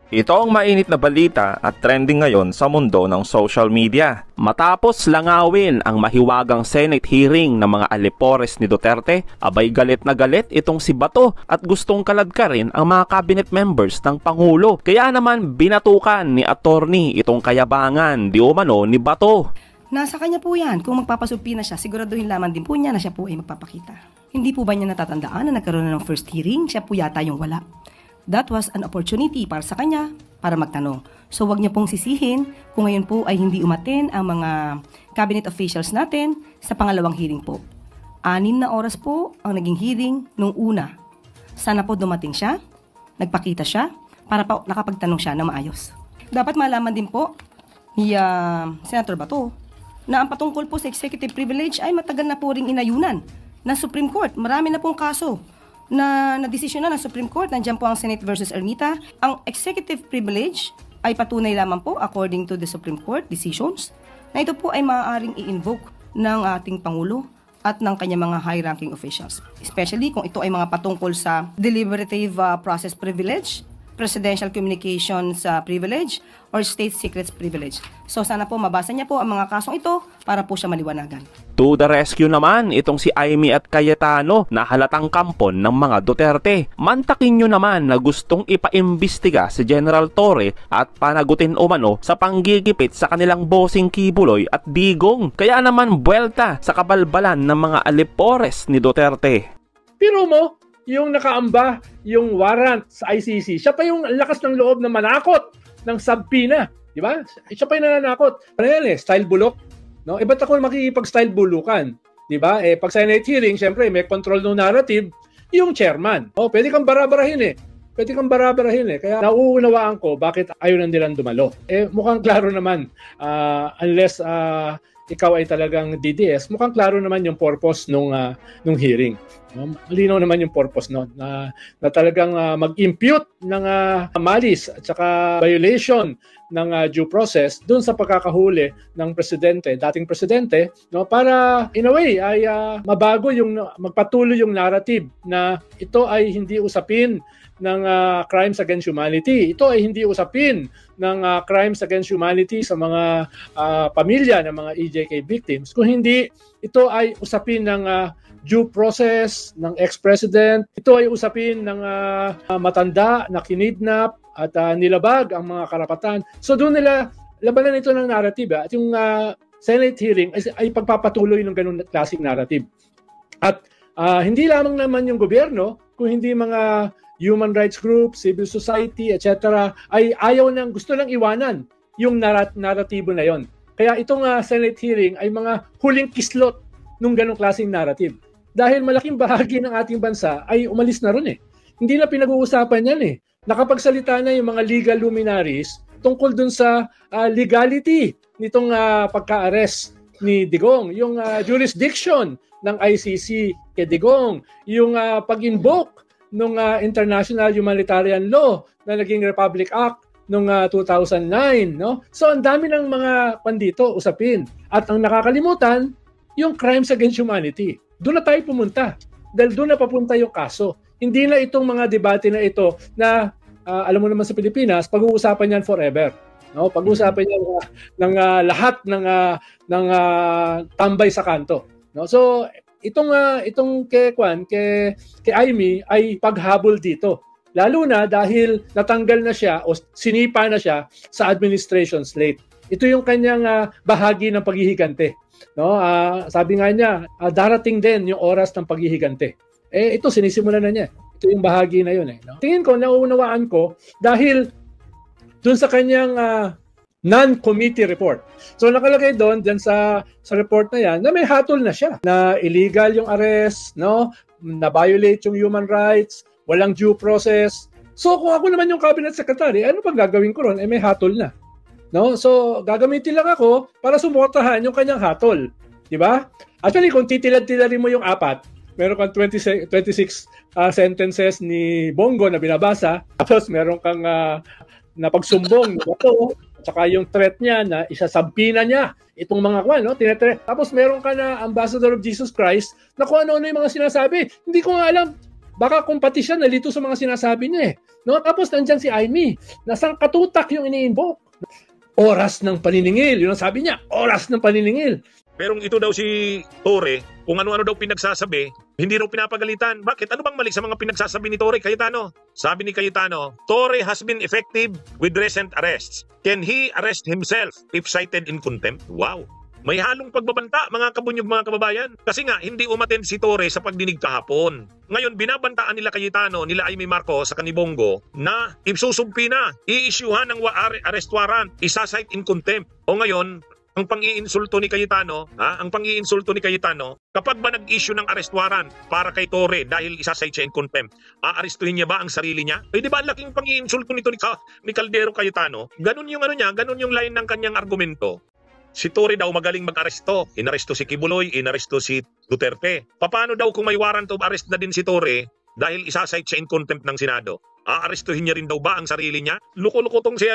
Ito ang mainit na balita at trending ngayon sa mundo ng social media. Matapos langawin ang mahiwagang Senate hearing ng mga alipores ni Duterte, abay galit na galit itong si Bato at gustong kaladkarin ang mga cabinet members ng Pangulo. Kaya naman binatukan ni attorney itong kayabangan di umano ni Bato. Nasa kanya po yan. Kung magpapasumpi na siya, siguraduhin lamang din po niya na siya po ay magpapakita. Hindi po ba niya natatandaan na nagkaroon na ng first hearing? Siya po yata yung wala. That was an opportunity para sa kanya para magtanong. So wag niyo pong sisihin kung ngayon po ay hindi umaten ang mga cabinet officials natin sa pangalawang hearing po. 6 na oras po ang naging hearing nung una. Sana po dumating siya, nagpakita siya, para po nakapagtanong siya na maayos. Dapat malaman din po ni Senator Bato na ang patungkol po sa executive privilege ay matagal na po ring inayunan ng Supreme Court. Marami na pong kaso na desisyon na ng Supreme Court. Nandiyan po ang Senate versus Ermita. Ang executive privilege ay patunay lamang po according to the Supreme Court decisions na ito po ay maaaring i-invoke ng ating Pangulo at ng kanyang mga high-ranking officials. Especially kung ito ay mga patungkol sa deliberative process privilege, presidential communications privilege, or state secrets privilege. So sana po mabasa niya po ang mga kasong ito para po siya maliwanagan. To the rescue naman itong si Amy at Cayetano na halatang kampon ng mga Duterte. Mantakin nyo naman na gustong ipaimbestiga si General Torre at panagutin umano sa panggigipit sa kanilang bossing Kibuloy at Digong. Kaya naman buwelta sa kabalbalan ng mga alipores ni Duterte. Pero mo, yung nakaamba, yung warrant sa ICC, siya pa yung lakas ng loob na manakot ng subpoena, di ba? Siya pa yung nananakot. Ano yan style bulok? No? Ba't ako makikipag-style bulukan? Di ba? Pag Senate hearing, syempre, may control ng narrative, yung chairman. Pwede kang bara-barahin Pwede kang bara-barahin Kaya nauunawaan ko bakit ayaw nang nilang dumalo. Mukhang klaro naman, unless ikaw ay talagang DDS, mukhang klaro naman yung purpose nung hearing. Malinaw naman yung purpose na talagang mag-impute ng malice at saka violation ng due process dun sa pagkakahuli ng presidente, dating presidente, para in a way ay mabago magpatuloy yung narrative na ito ay hindi usapin ng crimes against humanity. Ito ay hindi usapin ng crimes against humanity sa mga pamilya ng mga EJK victims, kung hindi ito ay usapin ng due process ng ex-president. Ito ay usapin ng matanda na kinidnap at nilabag ang mga karapatan. So doon nila labanan ito ng narrative. At yung Senate hearing ay pagpapatuloy ng ganun klaseng narrative. At hindi lamang naman yung gobyerno, kung hindi mga human rights groups, civil society, etc. ay gusto lang iwanan yung naratibo na yon. Kaya itong Senate hearing ay mga huling kislot nung ganong klaseng narrative. Dahil malaking bahagi ng ating bansa ay umalis na ron Hindi na pinag-uusapan yan Nakapagsalita na yung mga legal luminaries tungkol dun sa legality nitong pagka-arrest ni Digong, yung jurisdiction ng ICC kay Digong, yung pag-invoke ng International Humanitarian Law na naging Republic Act noong 2009. So ang dami ng mga pandito usapin. At ang nakakalimutan, yung crimes against humanity. Doon na tayo pumunta. Dahil doon na papunta yung kaso. Hindi na itong mga debate na ito na alam mo naman sa Pilipinas, pag-uusapan yan forever. Pag-uusapan yan ng lahat ng tambay sa kanto. So itong kay Amy ay paghabol dito. Lalo na dahil natanggal na siya o sinipa na siya sa administration slate. Ito yung kanyang bahagi ng paghihigante. Sabi nga niya, darating din yung oras ng paghihigante. Ito sinisimulan na niya. Ito yung bahagi na yun. Tingin ko, nauunawaan ko dahil dun sa kanyang non-committee report. So nakalagay doon dyan sa report na yan na may hatol na siya. Na illegal yung arrest, na violate yung human rights, walang due process. So kung ako naman yung cabinet secretary, ano pang gagawin ko ron? May hatol na. So gagamitin lang ako para sumuportahan yung kanyang hatol. Diba? Actually, kung titilad-tiladin mo yung apat, meron kang 26 sentences ni Bongo na binabasa, tapos meron kang napagsumbong ito, tsaka yung threat niya na isasampina niya itong mga tapos meron ka na Ambassador of Jesus Christ na kung ano-ano yung mga sinasabi. Hindi ko nga alam Baka kung pati siya nalito sa mga sinasabi niya eh. No? Tapos nandyan si Amy, nasang katutak yung ini-invoke. Oras ng paniningil. Yun ang sabi niya, oras ng paniningil. Pero ito daw si Torre, kung ano-ano daw pinagsasabi, hindi raw pinapagalitan. Bakit? Ano bang mali sa mga pinagsasabi ni Torre, Cayetano? Sabi ni Cayetano, Torre has been effective with recent arrests. Can he arrest himself if cited in contempt? Wow! May halong pagbabanta, mga kabunyog, mga kababayan. Kasi nga, hindi umattend si Torre sa pagdinig kahapon. Ngayon, binabantaan nila Cayetano, nila Amy Marcos sa Kanibongo na isusumpi na, i-issuehan ng arrest warrant, isasite in contempt. O ngayon, ang pang-iinsulto ni Cayetano, kapag ba nag-issue ng arrest warrant para kay Torre dahil isasite siya in contempt, aarestuhin niya ba ang sarili niya? Eh di ba ang laking pang-iinsulto nito ni Caldero Cayetano? Ganun yung ganun yung line ng kanyang argumento. Si Torre daw magaling mag-aresto. Inaresto si Kibuloy, inaresto si Duterte. Paano daw kung may warrant of arrest na din si Torre dahil isasite siya in contempt ng Senado? Aarestuhin niya rin daw ba ang sarili niya? Luko-luko tong si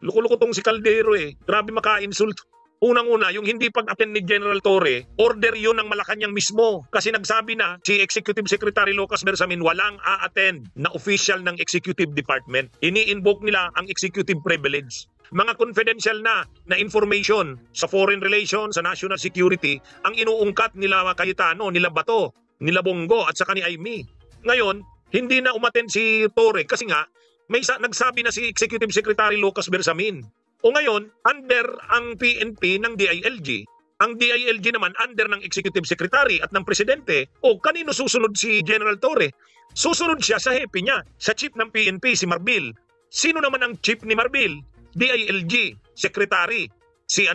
Luko-luko tong si Caldero eh. Grabe maka-insult. Unang-una, yung hindi pag-attend ni General Torre, order yun ng Malacanang mismo. Kasi nagsabi na si Executive Secretary Lucas Bersamin walang a-attend na official ng Executive Department. Ini-invoke nila ang executive privilege. Mga confidential na information sa foreign relations, sa national security, ang inuungkat nila Cayetano, nila Bato, nila Bongo at saka ni Amy. Ngayon, hindi na umattend si Torre kasi nga may nagsabi na si Executive Secretary Lucas Bersamin. O ngayon, under ang PNP ng DILG. Ang DILG naman under ng Executive Secretary at ng Presidente. O kanino susunod si General Torre? Susunod siya sa hepe niya, sa chief ng PNP, si Marbil. Sino naman ang chief ni Marbil? DILG, Secretary, si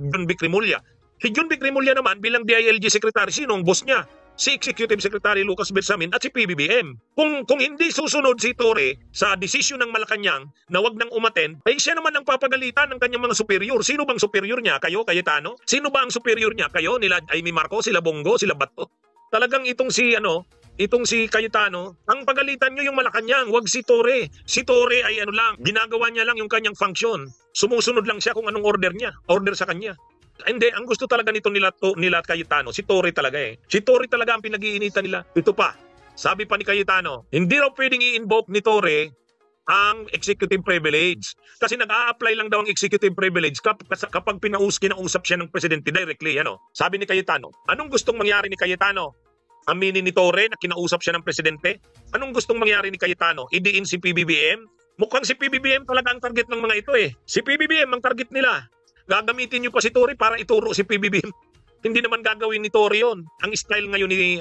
John Vic Rimulya. Si John Vic Rimulya naman bilang DILG Secretary, sino ang boss niya? Si Executive Secretary Lucas Bersamin at si PBBM. Kung hindi susunod si Torre sa desisyon ng Malacanang na wag nang umattend, ay siya naman ang papagalitan ng kanyang mga superior. Sino bang superior niya? Kayo, Cayetano? Sino ba ang superior niya? Kayo, nila Amy Marcos, sila Bongo, sila Bato? Talagang itong si Cayetano, ang pagalitan nyo yung Malacanang, wag si Torre. Si Torre ay ginagawa niya lang yung kanyang function. Sumusunod lang siya kung anong order sa kanya. Hindi, ang gusto talaga nito nila Cayetano, si Torre talaga eh. Si Torre talaga ang pinag-iinitan nila. Ito pa, sabi pa ni Cayetano, hindi raw pwedeng i-invoke ni Torre ang executive privilege. Kasi nag-a-apply lang daw ang executive privilege kapag kinausap siya ng presidente directly. Sabi ni Cayetano, anong gustong mangyari ni Cayetano? Aminin ni Torre na kinausap siya ng presidente? Anong gustong mangyari ni Cayetano? Idiin si PBBM? Mukhang si PBBM talaga ang target ng mga ito eh. Si PBBM ang target nila. Gagamitin niyo pa si Torre para ituro si PBBM. Hindi naman gagawin ni Torre yon. Ang style ngayon ni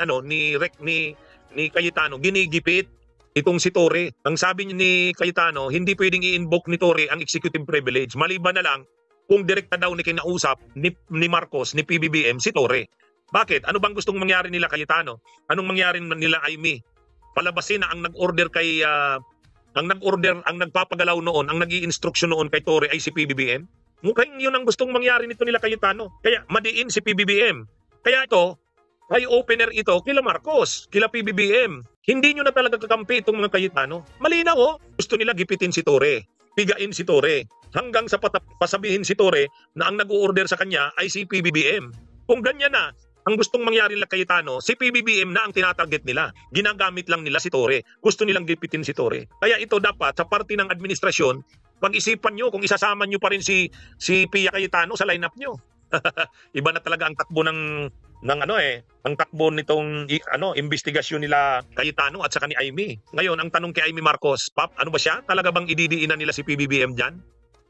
Cayetano, ginigipit itong si Torre. Ang sabi ni Cayetano, hindi pwedeng i-invoke ni Torre ang executive privilege. Maliban na lang kung direkta daw ni kinausap ni Marcos, ni PBBM, si Torre. Bakit? Ano bang gustong mangyari nila Cayetano? Anong mangyari nila Amy? Palabasin na ang nag-order ang nagpapagalaw noon, ang nag-i-instruction noon kay Torre ay si PBBM? Mukhang yun ang gustong mangyari nito nila Cayetano. Kaya madiin si PBBM. Kaya ito, ay opener ito kila Marcos, kila PBBM. Hindi nyo na talaga kakampi itong mga Cayetano. Malinaw gusto nila gipitin si Torre, pigain si Torre, hanggang sa pasabihin si Torre na ang nag-order sa kanya ay si PBBM. Kung ganyan na, ang gustong mangyari nila Cayetano, si PBBM na ang tinatarget nila. Ginagamit lang nila si Torre. Gusto nilang gipitin si Torre. Kaya ito dapat sa parte ng administrasyon, pag-isipan nyo kung isasama nyo pa rin si Pia Cayetano sa lineup nyo. Iba na talaga ang takbo ang takbo nitong investigasyon nila Cayetano at saka ni Amy. Ngayon, ang tanong kay Amy Marcos, Pap, ano ba siya? Talaga bang ididiinan nila si PBBM diyan?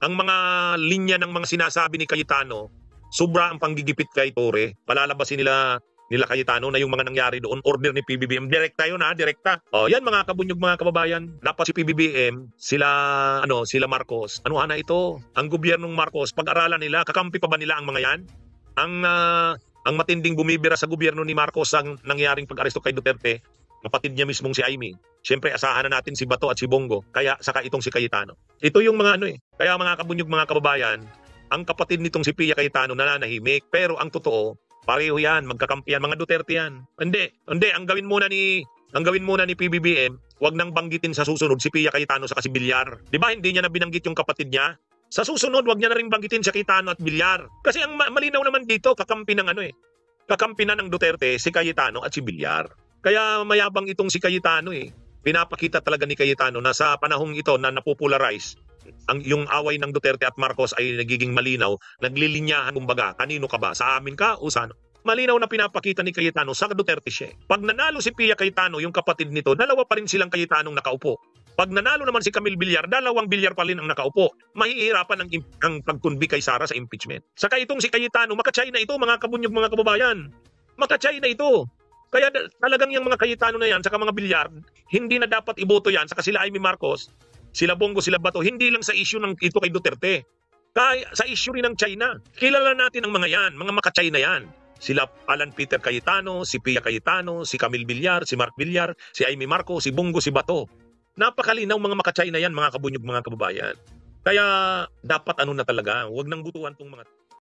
Ang mga linya ng mga sinasabi ni Cayetano, sobra ang panggigipit kay Torre. Palalabasin nila Cayetano na yung mga nangyari doon, order ni PBBM. Direkta yun direkta. Yan mga kabunyog, mga kababayan. Dapat si PBBM, sila Marcos. Ano na ito? Ang gobyernong Marcos, pag-aralan nila, kakampi pa ba nila ang mga yan? Ang matinding bumibira sa gobyerno ni Marcos ang nangyaring pag-aresto kay Duterte, kapatid niya mismong si Amy. Siyempre, asahan na natin si Bato at si Bongo. Kaya saka itong si Cayetano. Ito yung mga Kaya mga kabunyog, mga kababayan, ang kapatid nitong si Pia Cayetano nananahimik. Pero ang totoo, pareho yan, magkakampi yan, mga Duterte yan. Hindi, ang gawin muna ni PBBM, wag nang banggitin sa susunod si Pia Cayetano sa si Villar. 'Di ba hindi niya na binanggit yung kapatid niya? Sa susunod, wag niya na ring banggitin si Cayetano at Villar. Kasi ang malinaw naman dito, kakampi na ng Duterte si Cayetano at si Villar. Kaya mayabang itong si Cayetano eh. Pinapakita talaga ni Cayetano na sa panahong ito na napopularize, yung away ng Duterte at Marcos ay nagiging malinaw, naglilinyahan kumbaga, kanino ka ba? Sa amin ka o sa ano? Malinaw na pinapakita ni Cayetano sa Duterte siya. Pag nanalo si Pia Cayetano, yung kapatid nito, dalawa pa rin silang Cayetanong nakaupo. Pag nanalo naman si Camille Villar, dalawang Villar pa rin ang nakaupo. Mahihirapan ang pagkunbi kay Sara sa impeachment. Saka itong si Cayetano, maka-China ito mga kabunyog mga kababayan. Maka-China ito. Kaya talagang yung mga Cayetano na yan, saka mga Villar, hindi na dapat iboto yan, saka sila Amy Marcos, sila Bongo, sila Bato, hindi lang sa issue ng ito kay Duterte. Kaya sa issue rin ng China. Kilala natin ang mga yan, mga maka-China yan. Sila Alan Peter Cayetano, si Pia Cayetano, si Camille Villar, si Mark Villar, si Amy Marcos, si Bongo, si Bato. Napakalinaw mga maka-China yan, mga kabunyog, mga kababayan. Kaya dapat ano na talaga, huwag nang butuhan tong mga